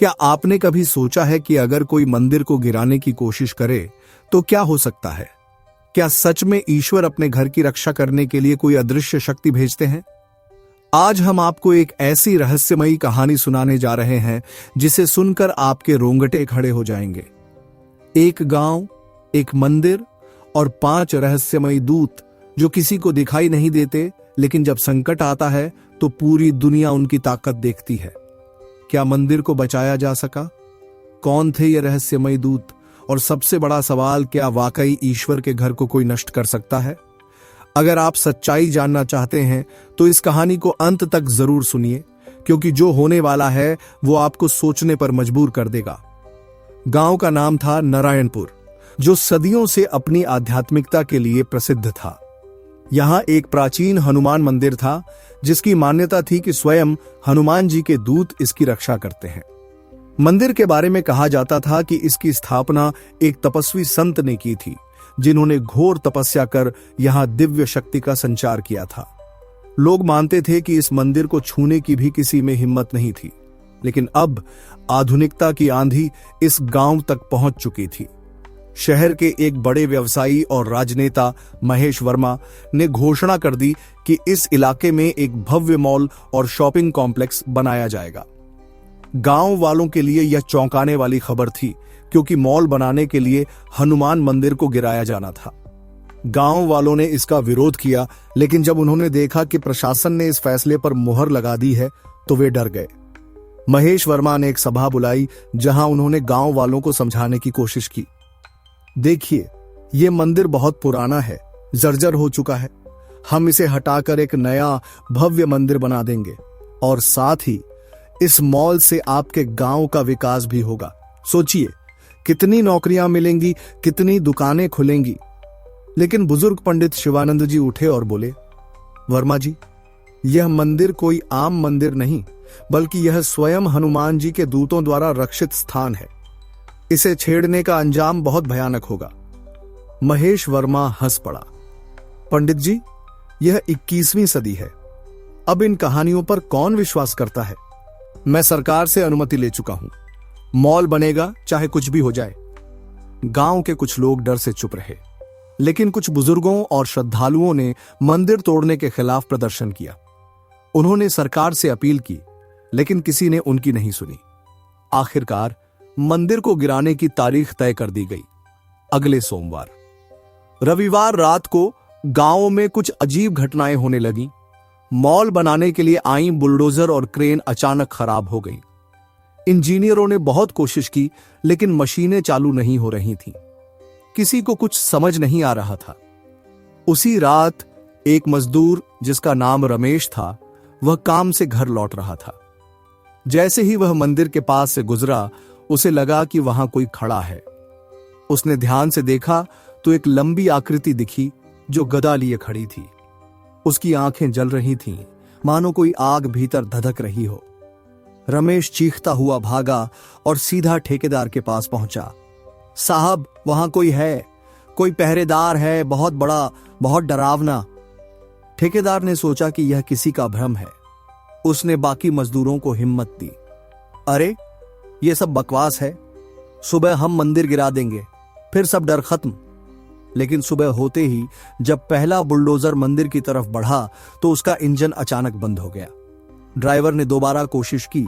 क्या आपने कभी सोचा है कि अगर कोई मंदिर को गिराने की कोशिश करे तो क्या हो सकता है? क्या सच में ईश्वर अपने घर की रक्षा करने के लिए कोई अदृश्य शक्ति भेजते हैं? आज हम आपको एक ऐसी रहस्यमयी कहानी सुनाने जा रहे हैं जिसे सुनकर आपके रोंगटे खड़े हो जाएंगे। एक गांव, एक मंदिर और 5 रहस्यमयी दूत जो किसी को दिखाई नहीं देते, लेकिन जब संकट आता है तो पूरी दुनिया उनकी ताकत देखती है। क्या मंदिर को बचाया जा सका? कौन थे ये रहस्यमयी दूत? और सबसे बड़ा सवाल, क्या वाकई ईश्वर के घर को कोई नष्ट कर सकता है? अगर आप सच्चाई जानना चाहते हैं तो इस कहानी को अंत तक जरूर सुनिए, क्योंकि जो होने वाला है वो आपको सोचने पर मजबूर कर देगा। गांव का नाम था नारायणपुर, जो सदियों से अपनी आध्यात्मिकता के लिए प्रसिद्ध था। यहां एक प्राचीन हनुमान मंदिर था, जिसकी मान्यता थी कि स्वयं हनुमान जी के दूत इसकी रक्षा करते हैं। मंदिर के बारे में कहा जाता था कि इसकी स्थापना एक तपस्वी संत ने की थी, जिन्होंने घोर तपस्या कर यहां दिव्य शक्ति का संचार किया था। लोग मानते थे कि इस मंदिर को छूने की भी किसी में हिम्मत नहीं थी, लेकिन अब आधुनिकता की आंधी इस गांव तक पहुंच चुकी थी। शहर के एक बड़े व्यवसायी और राजनेता महेश वर्मा ने घोषणा कर दी कि इस इलाके में एक भव्य मॉल और शॉपिंग कॉम्प्लेक्स बनाया जाएगा। गांव वालों के लिए यह चौंकाने वाली खबर थी, क्योंकि मॉल बनाने के लिए हनुमान मंदिर को गिराया जाना था। गांव वालों ने इसका विरोध किया, लेकिन जब उन्होंने देखा कि प्रशासन ने इस फैसले पर मुहर लगा दी है तो वे डर गए। महेश वर्मा ने एक सभा बुलाई, जहां उन्होंने गांव वालों को समझाने की कोशिश की। देखिए, ये मंदिर बहुत पुराना है, जर्जर हो चुका है। हम इसे हटाकर एक नया भव्य मंदिर बना देंगे, और साथ ही इस मॉल से आपके गांव का विकास भी होगा। सोचिए, कितनी नौकरियां मिलेंगी, कितनी दुकानें खुलेंगी। लेकिन बुजुर्ग पंडित शिवानंद जी उठे और बोले, वर्मा जी, यह मंदिर कोई आम मंदिर नहीं, बल्कि यह स्वयं हनुमान जी के दूतों द्वारा रक्षित स्थान है। इसे छेड़ने का अंजाम बहुत भयानक होगा। महेश वर्मा हंस पड़ा। पंडित जी, यह 21वीं सदी है। अब इन कहानियों पर कौन विश्वास करता है? मैं सरकार से अनुमति ले चुका हूं। मॉल बनेगा, चाहे कुछ भी हो जाए। गांव के कुछ लोग डर से चुप रहे, लेकिन कुछ बुजुर्गों और श्रद्धालुओं ने मंदिर तोड़ने के खिलाफ प्रदर्शन किया। उन्होंने सरकार से अपील की, लेकिन किसी ने उनकी नहीं सुनी। आखिरकार मंदिर को गिराने की तारीख तय कर दी गई, अगले सोमवार। रविवार रात को गांव में कुछ अजीब घटनाएं होने लगीं। मॉल बनाने के लिए आई बुलडोजर और क्रेन अचानक खराब हो गई। इंजीनियरों ने बहुत कोशिश की, लेकिन मशीनें चालू नहीं हो रही थीं। किसी को कुछ समझ नहीं आ रहा था। उसी रात एक मजदूर, जिसका नाम रमेश था, वह काम से घर लौट रहा था। जैसे ही वह मंदिर के पास से गुजरा, उसे लगा कि वहां कोई खड़ा है। उसने ध्यान से देखा तो एक लंबी आकृति दिखी, जो गदा लिए खड़ी थी। उसकी आंखें जल रही थीं, मानो कोई आग भीतर धधक रही हो। रमेश चीखता हुआ भागा और सीधा ठेकेदार के पास पहुंचा। साहब, वहां कोई है, कोई पहरेदार है, बहुत बड़ा, बहुत डरावना। ठेकेदार ने सोचा कि यह किसी का भ्रम है। उसने बाकी मजदूरों को हिम्मत दी। अरे, यह सब बकवास है। सुबह हम मंदिर गिरा देंगे, फिर सब डर खत्म। लेकिन सुबह होते ही जब पहला बुलडोजर मंदिर की तरफ बढ़ा तो उसका इंजन अचानक बंद हो गया। ड्राइवर ने दोबारा कोशिश की,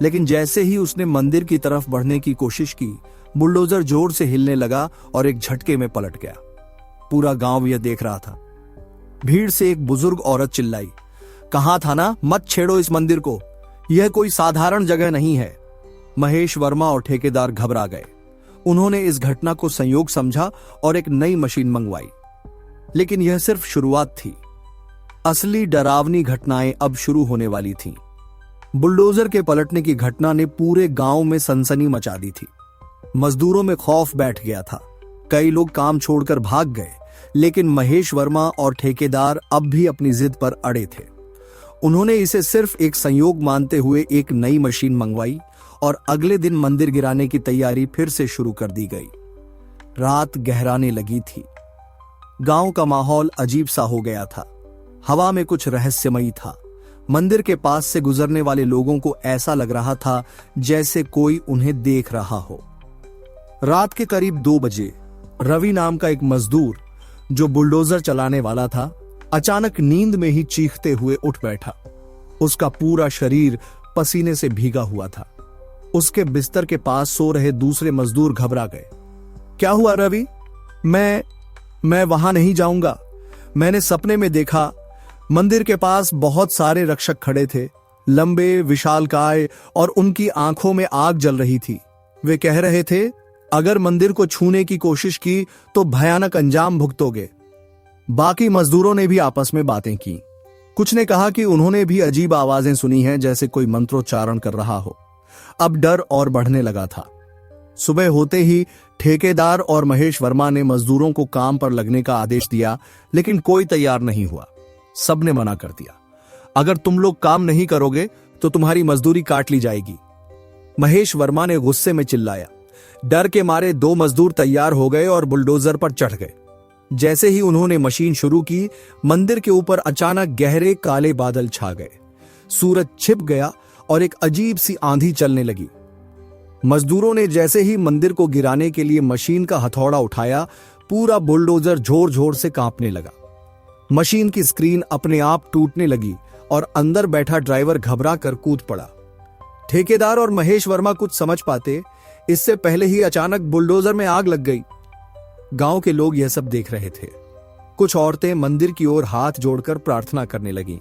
लेकिन जैसे ही उसने मंदिर की तरफ बढ़ने की कोशिश की, बुलडोजर जोर से हिलने लगा और एक झटके में पलट गया। पूरा गांव यह देख रहा था। भीड़ से एक बुजुर्ग औरत चिल्लाई, कहा था ना, मत छेड़ो इस मंदिर को, यह कोई साधारण जगह नहीं है। महेश वर्मा और ठेकेदार घबरा गए। उन्होंने इस घटना को संयोग समझा और एक नई मशीन मंगवाई। लेकिन यह सिर्फ शुरुआत थी। असली डरावनी घटनाएं अब शुरू होने वाली थीं। बुलडोजर के पलटने की घटना ने पूरे गांव में सनसनी मचा दी थी। मजदूरों में खौफ बैठ गया था। कई लोग काम छोड़कर भाग गए, लेकिन महेश वर्मा और ठेकेदार अब भी अपनी जिद पर अड़े थे। उन्होंने इसे सिर्फ एक संयोग मानते हुए एक नई मशीन मंगवाई और अगले दिन मंदिर गिराने की तैयारी फिर से शुरू कर दी गई। रात गहराने लगी थी। गांव का माहौल अजीब सा हो गया था। हवा में कुछ रहस्यमयी था। मंदिर के पास से गुजरने वाले लोगों को ऐसा लग रहा था जैसे कोई उन्हें देख रहा हो। रात के करीब 2 बजे रवि नाम का एक मजदूर जो बुलडोजर चलाने वाला था, अचानक नींद में ही चीखते हुए उठ बैठा। उसका पूरा शरीर पसीने से भीगा हुआ था। उसके बिस्तर के पास सो रहे दूसरे मजदूर घबरा गए। क्या हुआ रवि? मैं वहां नहीं जाऊंगा। मैंने सपने में देखा मंदिर के पास बहुत सारे रक्षक खड़े थे, लंबे विशालकाय, और उनकी आंखों में आग जल रही थी। वे कह रहे थे, अगर मंदिर को छूने की कोशिश की तो भयानक अंजाम भुगतोगे। बाकी मजदूरों ने भी आपस में बातें की। कुछ ने कहा कि उन्होंने भी अजीब आवाजें सुनी हैं, जैसे कोई मंत्रोच्चारण कर रहा हो। अब डर और बढ़ने लगा था। सुबह होते ही ठेकेदार और महेश वर्मा ने मजदूरों को काम पर लगने का आदेश दिया, लेकिन कोई तैयार नहीं हुआ। सबने मना कर दिया, अगर तुम लोग काम नहीं करोगे तो तुम्हारी मजदूरी काट ली जाएगी। महेश वर्मा ने गुस्से में चिल्लाया। डर के मारे 2 मजदूर तैयार हो गए और बुलडोजर पर चढ़ गए। जैसे ही उन्होंने मशीन शुरू की, मंदिर के ऊपर अचानक गहरे काले बादल छा गए। सूरज छिप गया और एक अजीब सी आंधी चलने लगी। मजदूरों ने जैसे ही मंदिर को गिराने के लिए मशीन का हथौड़ा उठाया, पूरा बुलडोजर जोर जोर से कांपने लगा। मशीन की स्क्रीन अपने आप टूटने लगी और अंदर बैठा ड्राइवर घबरा कर कूद पड़ा। ठेकेदार और महेश वर्मा कुछ समझ पाते इससे पहले ही अचानक बुलडोजर में आग लग गई। गांव के लोग यह सब देख रहे थे। कुछ औरतें मंदिर की ओर हाथ जोड़कर प्रार्थना करने लगीं।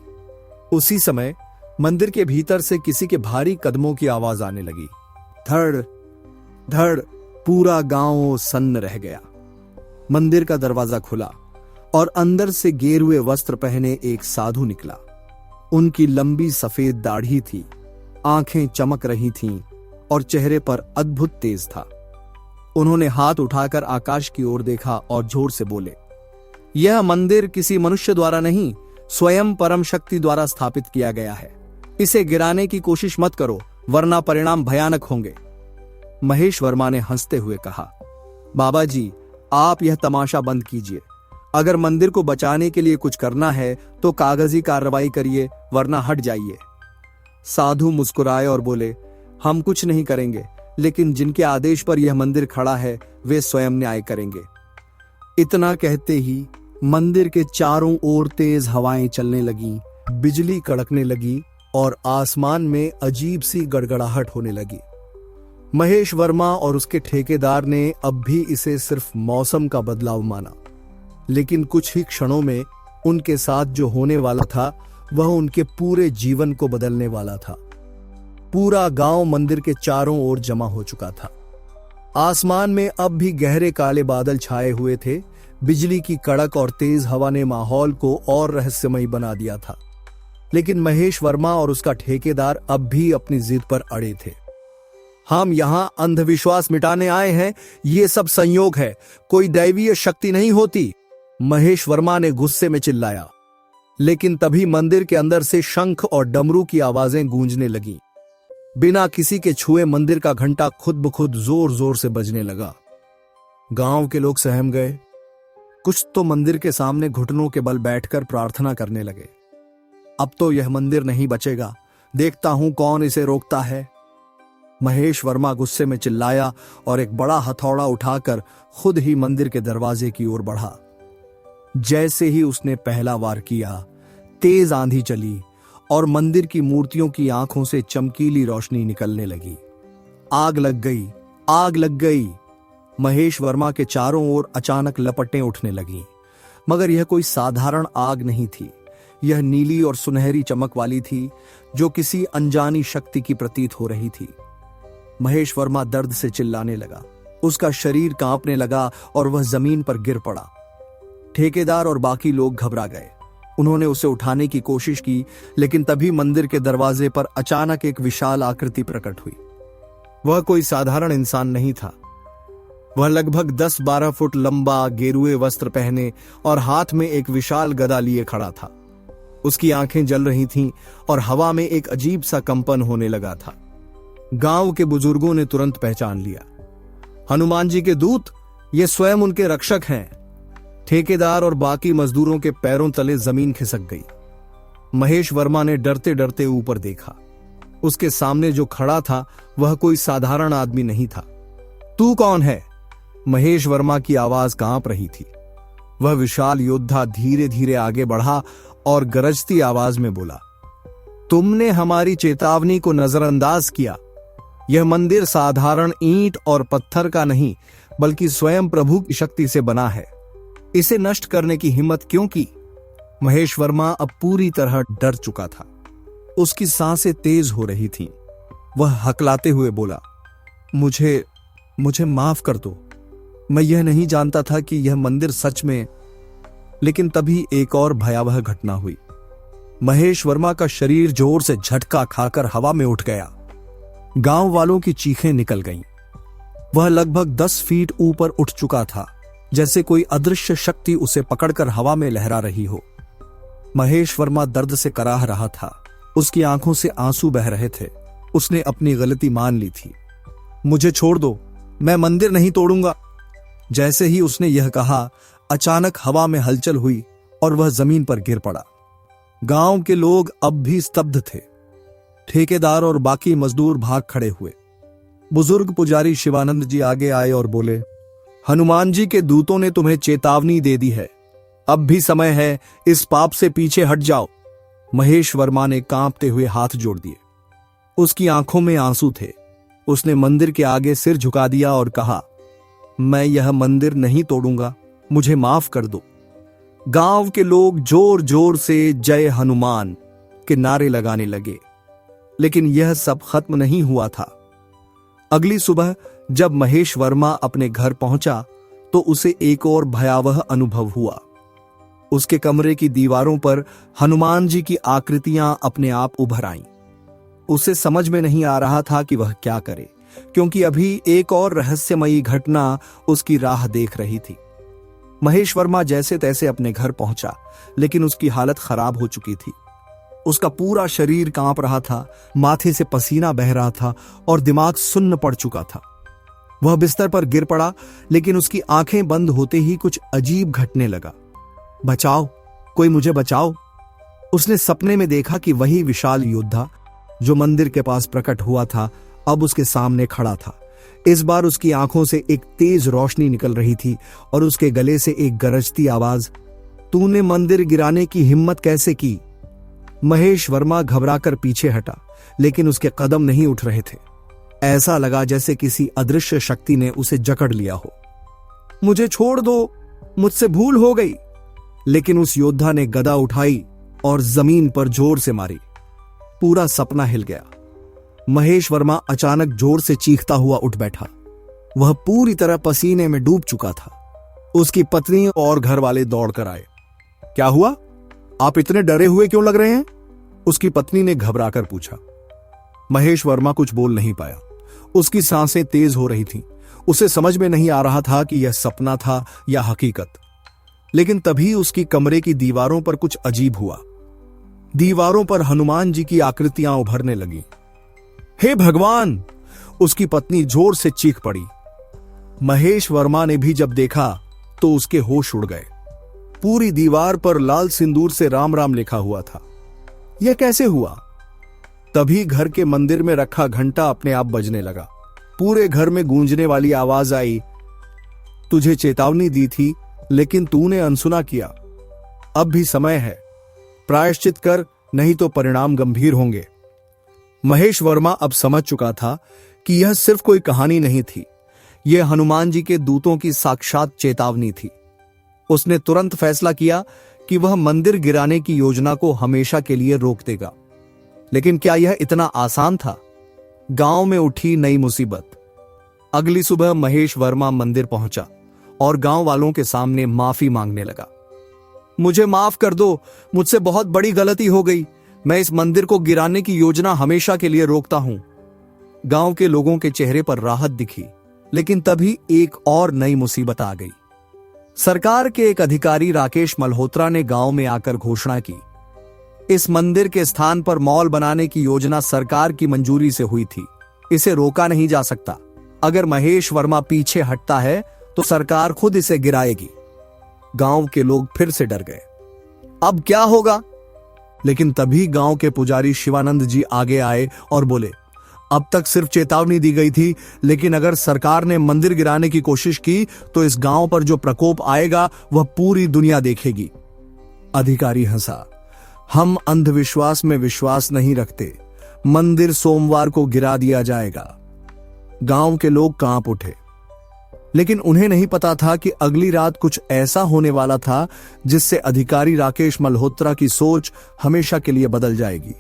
उसी समय मंदिर के भीतर से किसी के भारी कदमों की आवाज आने लगी। धड़ धड़, पूरा गांव सन्न रह गया। मंदिर का दरवाजा खुला और अंदर से गेरुए वस्त्र पहने एक साधु निकला। उनकी लंबी सफेद दाढ़ी थी, आंखें चमक रही थीं और चेहरे पर अद्भुत तेज था। उन्होंने हाथ उठाकर आकाश की ओर देखा और जोर से बोले, यह मंदिर किसी मनुष्य द्वारा नहीं, स्वयं परम शक्ति द्वारा स्थापित किया गया है। इसे गिराने की कोशिश मत करो, वरना परिणाम भयानक होंगे। महेश वर्मा ने हंसते हुए कहा, बाबा जी, आप यह तमाशा बंद कीजिए। अगर मंदिर को बचाने के लिए कुछ करना है तो कागजी कार्रवाई करिए, वरना हट जाइए। साधु मुस्कुराए और बोले, हम कुछ नहीं करेंगे, लेकिन जिनके आदेश पर यह मंदिर खड़ा है वे स्वयं न्याय करेंगे। इतना कहते ही मंदिर के चारों ओर तेज हवाएं चलने लगीं, बिजली कड़कने लगी और आसमान में अजीब सी गड़गड़ाहट होने लगी। महेश वर्मा और उसके ठेकेदार ने अब भी इसे सिर्फ मौसम का बदलाव माना, लेकिन कुछ ही क्षणों में उनके साथ जो होने वाला था वह उनके पूरे जीवन को बदलने वाला था। पूरा गांव मंदिर के चारों ओर जमा हो चुका था। आसमान में अब भी गहरे काले बादल छाए हुए थे। बिजली की कड़क और तेज हवा ने माहौल को और रहस्यमय बना दिया था, लेकिन महेश वर्मा और उसका ठेकेदार अब भी अपनी जिद पर अड़े थे। हम यहां अंधविश्वास मिटाने आए हैं, ये सब संयोग है, कोई दैवीय शक्ति नहीं होती, महेश वर्मा ने गुस्से में चिल्लाया। लेकिन तभी मंदिर के अंदर से शंख और डमरू की आवाजें गूंजने लगीं। बिना किसी के छुए मंदिर का घंटा खुद ब खुद जोर जोर से बजने लगा। गांव के लोग सहम गए। कुछ तो मंदिर के सामने घुटनों के बल बैठकर प्रार्थना करने लगे। अब तो यह मंदिर नहीं बचेगा, देखता हूं कौन इसे रोकता है। महेश वर्मा गुस्से में चिल्लाया और एक बड़ा हथौड़ा उठाकर खुद ही मंदिर के दरवाजे की ओर बढ़ा। जैसे ही उसने पहला वार किया, तेज आंधी चली और मंदिर की मूर्तियों की आंखों से चमकीली रोशनी निकलने लगी। आग लग गई, आग लग गई। महेश वर्मा के चारों ओर अचानक लपटें उठने लगीं, मगर यह कोई साधारण आग नहीं थी। यह नीली और सुनहरी चमक वाली थी, जो किसी अनजानी शक्ति की प्रतीत हो रही थी। महेश वर्मा दर्द से चिल्लाने लगा। उसका शरीर कांपने लगा और वह जमीन पर गिर पड़ा। ठेकेदार और बाकी लोग घबरा गए। उन्होंने उसे उठाने की कोशिश की, लेकिन तभी मंदिर के दरवाजे पर अचानक एक विशाल आकृति प्रकट हुई। वह कोई साधारण इंसान नहीं था। वह लगभग 10-12 फुट लंबा, गेरुए वस्त्र पहने और हाथ में एक विशाल गदा लिए खड़ा था। उसकी आंखें जल रही थीं और हवा में एक अजीब सा कंपन होने लगा था। गांव के बुजुर्गों ने तुरंत पहचान लिया। हनुमान जी के दूत, ये स्वयं उनके रक्षक हैं। ठेकेदार और बाकी मजदूरों के पैरों तले जमीन खिसक गई। महेश वर्मा ने डरते डरते ऊपर देखा। उसके सामने जो खड़ा था वह कोई साधारण आदमी नहीं था। तू कौन है? महेश वर्मा की आवाज कांप रही थी। वह विशाल योद्धा धीरे धीरे आगे बढ़ा और गरजती आवाज में बोला, तुमने हमारी चेतावनी को नजरअंदाज किया। यह मंदिर साधारण ईंट और पत्थर का नहीं बल्कि स्वयं प्रभु की शक्ति से बना है। इसे नष्ट करने की हिम्मत क्यों की? महेश वर्मा अब पूरी तरह डर चुका था। उसकी सांसें तेज हो रही थीं। वह हकलाते हुए बोला, मुझे माफ कर दो। मैं यह नहीं जानता था कि यह मंदिर सच में। लेकिन तभी एक और भयावह घटना हुई। महेश वर्मा का शरीर जोर से झटका खाकर हवा में उठ गया। गांव वालों की चीखें निकल गईं। वह लगभग 10 फीट ऊपर उठ चुका था, जैसे कोई अदृश्य शक्ति उसे पकड़कर हवा में लहरा रही हो। महेश वर्मा दर्द से कराह रहा था। उसकी आंखों से आंसू बह रहे थे। उसने अपनी गलती मान ली थी। मुझे छोड़ दो, मैं मंदिर नहीं तोड़ूंगा। जैसे ही उसने यह कहा, अचानक हवा में हलचल हुई और वह जमीन पर गिर पड़ा। गांव के लोग अब भी स्तब्ध थे। ठेकेदार और बाकी मजदूर भाग खड़े हुए। बुजुर्ग पुजारी शिवानंद जी आगे आए और बोले, हनुमान जी के दूतों ने तुम्हें चेतावनी दे दी है। अब भी समय है, इस पाप से पीछे हट जाओ। महेश वर्मा ने कांपते हुए हाथ जोड़ दिए। उसकी आंखों में आंसू थे। उसने मंदिर के आगे सिर झुका दिया और कहा, मैं यह मंदिर नहीं तोड़ूंगा, मुझे माफ कर दो। गांव के लोग जोर जोर से जय हनुमान के नारे लगाने लगे। लेकिन यह सब खत्म नहीं हुआ था। अगली सुबह जब महेश वर्मा अपने घर पहुंचा तो उसे एक और भयावह अनुभव हुआ। उसके कमरे की दीवारों पर हनुमान जी की आकृतियां अपने आप उभर आईं। उसे समझ में नहीं आ रहा था कि वह क्या करे, क्योंकि अभी एक और रहस्यमयी घटना उसकी राह देख रही थी। महेश वर्मा जैसे तैसे अपने घर पहुंचा, लेकिन उसकी हालत खराब हो चुकी थी। उसका पूरा शरीर कांप रहा था, माथे से पसीना बह रहा था और दिमाग सुन्न पड़ चुका था। वह बिस्तर पर गिर पड़ा, लेकिन उसकी आंखें बंद होते ही कुछ अजीब घटने लगा। बचाओ, कोई मुझे बचाओ। उसने सपने में देखा कि वही विशाल योद्धा जो मंदिर के पास प्रकट हुआ था अब उसके सामने खड़ा था। इस बार उसकी आंखों से एक तेज रोशनी निकल रही थी और उसके गले से एक गरजती आवाज, तूने मंदिर गिराने की हिम्मत कैसे की? महेश वर्मा घबराकर पीछे हटा, लेकिन उसके कदम नहीं उठ रहे थे। ऐसा लगा जैसे किसी अदृश्य शक्ति ने उसे जकड़ लिया हो। मुझे छोड़ दो, मुझसे भूल हो गई। लेकिन उस योद्धा ने गदा उठाई और जमीन पर जोर से मारी। पूरा सपना हिल गया। महेश वर्मा अचानक जोर से चीखता हुआ उठ बैठा। वह पूरी तरह पसीने में डूब चुका था। उसकी पत्नी और घर वाले दौड़कर आए। क्या हुआ? आप इतने डरे हुए क्यों लग रहे हैं? उसकी पत्नी ने घबराकर पूछा। महेश वर्मा कुछ बोल नहीं पाया। उसकी सांसें तेज हो रही थीं। उसे समझ में नहीं आ रहा था कि यह सपना था या हकीकत। लेकिन तभी उसकी कमरे की दीवारों पर कुछ अजीब हुआ। दीवारों पर हनुमान जी की आकृतियां उभरने लगीं। हे भगवान! उसकी पत्नी जोर से चीख पड़ी। महेश वर्मा ने भी जब देखा तो उसके होश उड़ गए। पूरी दीवार पर लाल सिंदूर से राम राम लिखा हुआ था। यह कैसे हुआ? तभी घर के मंदिर में रखा घंटा अपने आप बजने लगा। पूरे घर में गूंजने वाली आवाज आई, तुझे चेतावनी दी थी लेकिन तूने अनसुना किया। अब भी समय है, प्रायश्चित कर, नहीं तो परिणाम गंभीर होंगे। महेश वर्मा अब समझ चुका था कि यह सिर्फ कोई कहानी नहीं थी। यह हनुमान जी के दूतों की साक्षात चेतावनी थी। उसने तुरंत फैसला किया कि वह मंदिर गिराने की योजना को हमेशा के लिए रोक देगा। लेकिन क्या यह इतना आसान था? गांव में उठी नई मुसीबत। अगली सुबह महेश वर्मा मंदिर पहुंचा और गांव वालों के सामने माफी मांगने लगा। मुझे माफ कर दो, मुझसे बहुत बड़ी गलती हो गई। मैं इस मंदिर को गिराने की योजना हमेशा के लिए रोकता हूं। गांव के लोगों के चेहरे पर राहत दिखी, लेकिन तभी एक और नई मुसीबत आ गई। सरकार के एक अधिकारी राकेश मल्होत्रा ने गांव में आकर घोषणा की, इस मंदिर के स्थान पर मॉल बनाने की योजना सरकार की मंजूरी से हुई थी। इसे रोका नहीं जा सकता। अगर महेश वर्मा पीछे हटता है तो सरकार खुद इसे गिराएगी। गांव के लोग फिर से डर गए। अब क्या होगा? लेकिन तभी गांव के पुजारी शिवानंद जी आगे आए और बोले, अब तक सिर्फ चेतावनी दी गई थी, लेकिन अगर सरकार ने मंदिर गिराने की कोशिश की तो इस गांव पर जो प्रकोप आएगा वह पूरी दुनिया देखेगी। अधिकारी हंसा, हम अंधविश्वास में विश्वास नहीं रखते, मंदिर सोमवार को गिरा दिया जाएगा। गांव के लोग कांप उठे, लेकिन उन्हें नहीं पता था कि अगली रात कुछ ऐसा होने वाला था जिससे अधिकारी राकेश मल्होत्रा की सोच हमेशा के लिए बदल जाएगी।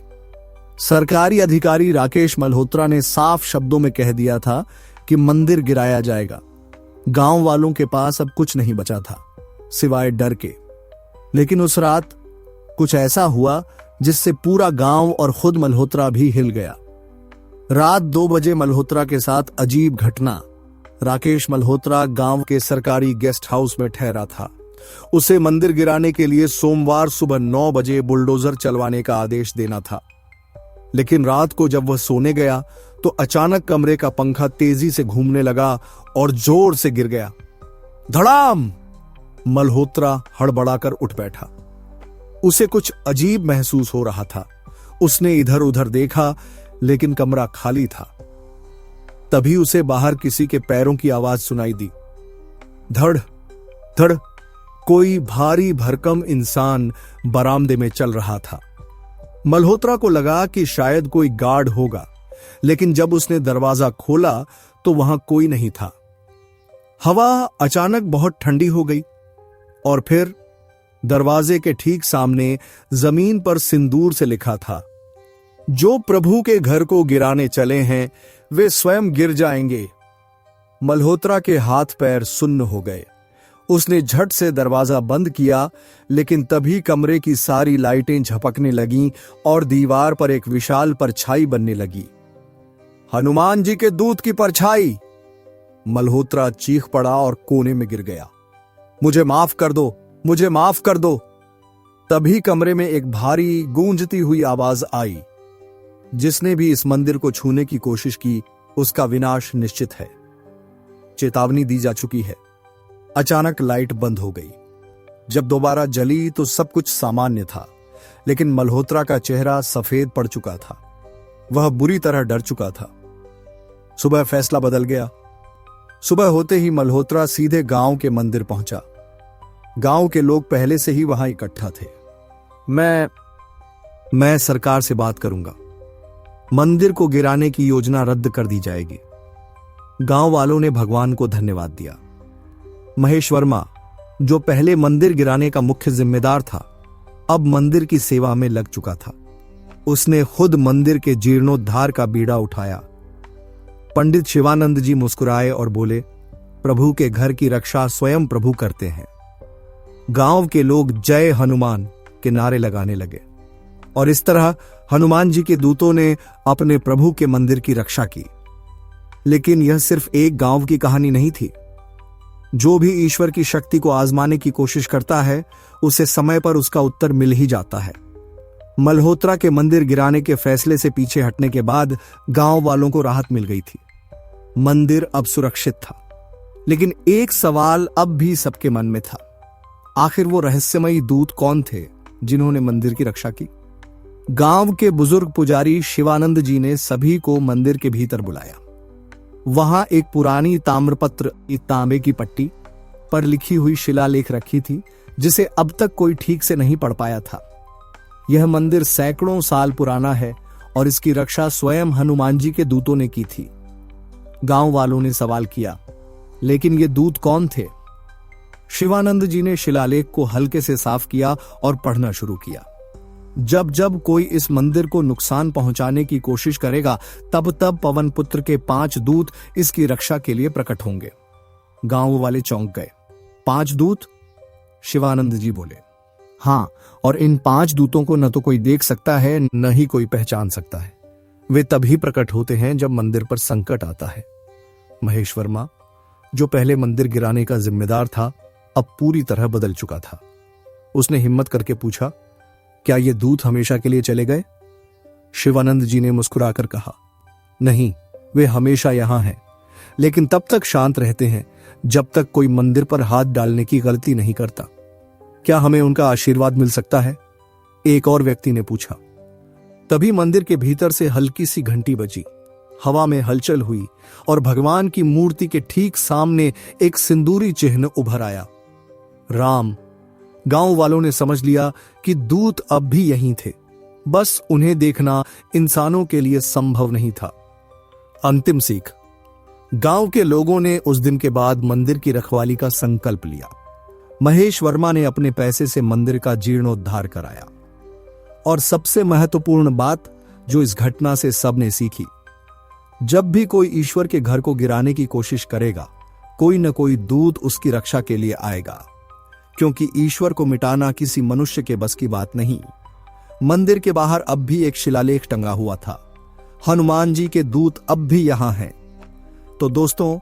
सरकारी अधिकारी राकेश मल्होत्रा ने साफ शब्दों में कह दिया था कि मंदिर गिराया जाएगा। गांव वालों के पास अब कुछ नहीं बचा था सिवाय डर के। लेकिन उस रात कुछ ऐसा हुआ जिससे पूरा गांव और खुद मल्होत्रा भी हिल गया। रात 2 बजे मल्होत्रा के साथ अजीब घटना। राकेश मल्होत्रा गांव के सरकारी गेस्ट हाउस में ठहरा था। उसे मंदिर गिराने के लिए सोमवार सुबह 9 बजे बुलडोजर चलवाने का आदेश देना था। लेकिन रात को जब वह सोने गया तो अचानक कमरे का पंखा तेजी से घूमने लगा और जोर से गिर गया। धड़ाम! मल्होत्रा हड़बड़ाकर उठ बैठा। उसे कुछ अजीब महसूस हो रहा था। उसने इधर उधर देखा, लेकिन कमरा खाली था। तभी उसे बाहर किसी के पैरों की आवाज सुनाई दी। धड़ धड़ कोई भारी भरकम इंसान बरामदे में चल रहा था। मल्होत्रा को लगा कि शायद कोई गार्ड होगा, लेकिन जब उसने दरवाजा खोला तो वहां कोई नहीं था। हवा अचानक बहुत ठंडी हो गई और फिर दरवाजे के ठीक सामने जमीन पर सिंदूर से लिखा था, जो प्रभु के घर को गिराने चले हैं वे स्वयं गिर जाएंगे। मल्होत्रा के हाथ पैर सुन्न हो गए। उसने झट से दरवाजा बंद किया, लेकिन तभी कमरे की सारी लाइटें झपकने लगीं और दीवार पर एक विशाल परछाई बनने लगी। हनुमान जी के दूत की परछाई! मल्होत्रा चीख पड़ा और कोने में गिर गया। मुझे माफ कर दो, मुझे माफ कर दो। तभी कमरे में एक भारी गूंजती हुई आवाज आई, जिसने भी इस मंदिर को छूने की कोशिश की उसका विनाश निश्चित है। चेतावनी दी जा चुकी है। अचानक लाइट बंद हो गई। जब दोबारा जली तो सब कुछ सामान्य था, लेकिन मल्होत्रा का चेहरा सफेद पड़ चुका था। वह बुरी तरह डर चुका था। सुबह फैसला बदल गया। सुबह होते ही मल्होत्रा सीधे गांव के मंदिर पहुंचा। गांव के लोग पहले से ही वहां इकट्ठा थे। मैं सरकार से बात करूंगा। मंदिर को गिराने की योजना रद्द कर दी जाएगी। गांव वालों ने भगवान को धन्यवाद दिया। महेश वर्मा, जो पहले मंदिर गिराने का मुख्य जिम्मेदार था, अब मंदिर की सेवा में लग चुका था। उसने खुद मंदिर के जीर्णोद्धार का बीड़ा उठाया। पंडित शिवानंद जी मुस्कुराए और बोले, प्रभु के घर की रक्षा स्वयं प्रभु करते हैं। गांव के लोग जय हनुमान के नारे लगाने लगे और इस तरह हनुमान जी के दूतों ने अपने प्रभु के मंदिर की रक्षा की। लेकिन यह सिर्फ एक गांव की कहानी नहीं थी। जो भी ईश्वर की शक्ति को आजमाने की कोशिश करता है, उसे समय पर उसका उत्तर मिल ही जाता है। मल्होत्रा के मंदिर गिराने के फैसले से पीछे हटने के बाद गांव वालों को राहत मिल गई थी। मंदिर अब सुरक्षित था। लेकिन एक सवाल अब भी सबके मन में था, आखिर वो रहस्यमयी दूत कौन थे जिन्होंने मंदिर की रक्षा की? गांव के बुजुर्ग पुजारी शिवानंद जी ने सभी को मंदिर के भीतर बुलाया। वहां एक पुरानी ताम्रपत्र तांबे की पट्टी पर लिखी हुई शिलालेख रखी थी, जिसे अब तक कोई ठीक से नहीं पढ़ पाया था। यह मंदिर सैकड़ों साल पुराना है और इसकी रक्षा स्वयं हनुमान जी के दूतों ने की थी। गांव वालों ने सवाल किया, लेकिन ये दूत कौन थे? शिवानंद जी ने शिलालेख को हल्के से साफ किया और पढ़ना शुरू किया। जब जब कोई इस मंदिर को नुकसान पहुंचाने की कोशिश करेगा, तब तब पवन पुत्र के 5 दूत इसकी रक्षा के लिए प्रकट होंगे। गांव वाले चौंक गए। 5 दूत? शिवानंद जी बोले, हां, और इन 5 दूतों को न तो कोई देख सकता है, न ही कोई पहचान सकता है। वे तभी प्रकट होते हैं जब मंदिर पर संकट आता है। महेश वर्मा, जो पहले मंदिर गिराने का जिम्मेदार था, अब पूरी तरह बदल चुका था। उसने हिम्मत करके पूछा, क्या ये दूत हमेशा के लिए चले गए? शिवानंद जी ने मुस्कुराकर कहा, नहीं, वे हमेशा यहां हैं, लेकिन तब तक शांत रहते हैं जब तक कोई मंदिर पर हाथ डालने की गलती नहीं करता। क्या हमें उनका आशीर्वाद मिल सकता है? एक और व्यक्ति ने पूछा। तभी मंदिर के भीतर से हल्की सी घंटी बजी, हवा में हलचल हुई और भगवान की मूर्ति के ठीक सामने एक सिंदूरी चिन्ह उभर आया। राम। गांव वालों ने समझ लिया कि दूत अब भी यहीं थे, बस उन्हें देखना इंसानों के लिए संभव नहीं था। अंतिम सीख। गांव के लोगों ने उस दिन के बाद मंदिर की रखवाली का संकल्प लिया। महेश वर्मा ने अपने पैसे से मंदिर का जीर्णोद्धार कराया। और सबसे महत्वपूर्ण बात जो इस घटना से सबने सीखी, जब भी कोई ईश्वर के घर को गिराने की कोशिश करेगा, कोई न कोई दूत उसकी रक्षा के लिए आएगा, क्योंकि ईश्वर को मिटाना किसी मनुष्य के बस की बात नहीं। मंदिर के बाहर अब भी एक शिलालेख टंगा हुआ था, हनुमान जी के दूत अब भी यहां हैं। तो दोस्तों,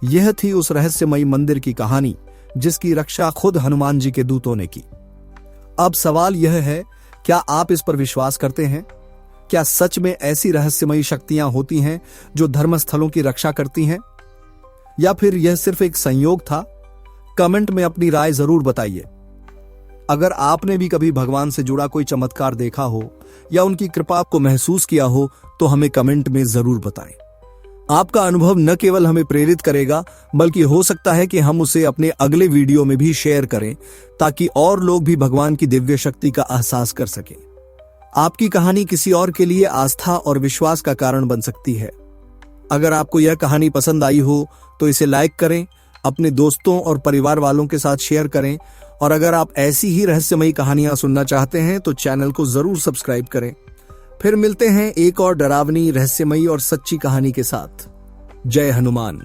यह थी उस रहस्यमयी मंदिर की कहानी जिसकी रक्षा खुद हनुमान जी के दूतों ने की। अब सवाल यह है, क्या आप इस पर विश्वास करते हैं? क्या सच में ऐसी रहस्यमयी शक्तियां होती हैं जो धर्मस्थलों की रक्षा करती हैं? या फिर यह सिर्फ एक संयोग था? कमेंट में अपनी राय जरूर बताइए। अगर आपने भी कभी भगवान से जुड़ा कोई चमत्कार देखा हो या उनकी कृपा को महसूस किया हो तो हमें कमेंट में जरूर बताएं। आपका अनुभव न केवल हमें प्रेरित करेगा, बल्कि हो सकता है कि हम उसे अपने अगले वीडियो में भी शेयर करें, ताकि और लोग भी भगवान की दिव्य शक्ति का एहसास कर सकें। आपकी कहानी किसी और के लिए आस्था और विश्वास का कारण बन सकती है। अगर आपको यह कहानी पसंद आई हो तो इसे लाइक करें, अपने दोस्तों और परिवार वालों के साथ शेयर करें, और अगर आप ऐसी ही रहस्यमयी कहानियां सुनना चाहते हैं तो चैनल को जरूर सब्सक्राइब करें। फिर मिलते हैं एक और डरावनी, रहस्यमयी और सच्ची कहानी के साथ। जय हनुमान।